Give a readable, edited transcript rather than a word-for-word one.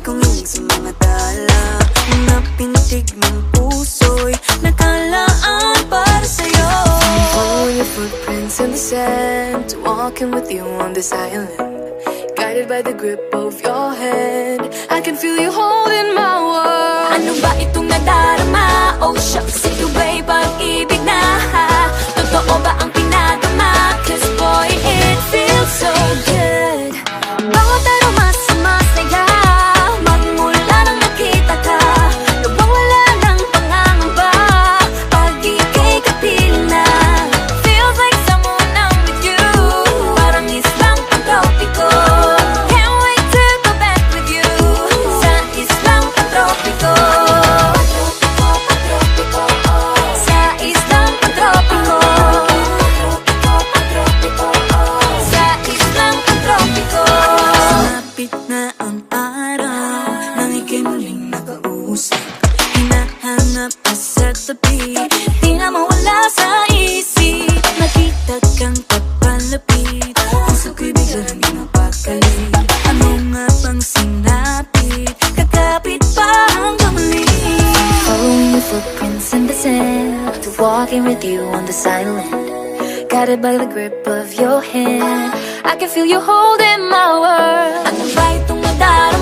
kong hilig sa mga tala, mga pintig ng puso'y nakalaan para sa'yo. Following your footprints in the sand, walking with you on this island, guided by the grip of your hand. I can feel you holding my world. Ano ba itong nadarama? Oh shucks, ito ba'y pag-ibig na? Totoo ba ang pinagama? Cause boy, it feels so good. Bawat aroma sumasaya, magmula nang nakita ka. Nawawala ng pangangamba pag ika'y kapiling na. Feels like someone I'm with you, parang islang pantropiko. Can't wait to go back with you sa islang pantropiko. Sa islang pantropiko. Sa islang pantropiko. Sumapit na ang araw nang ika'y muling nakausap. Hinahanap ka sa tabi, di na mawala sa isip. Nakita kang papalapit, puso ko'y biglang di mapakali. Ano nga bang sinapit? Kakapit pa hanggang muli. Following your footprints in the sand, to walking with you on this island, guided by the grip of your hand. I can feel you holding my world. Ano ba itong nadarama?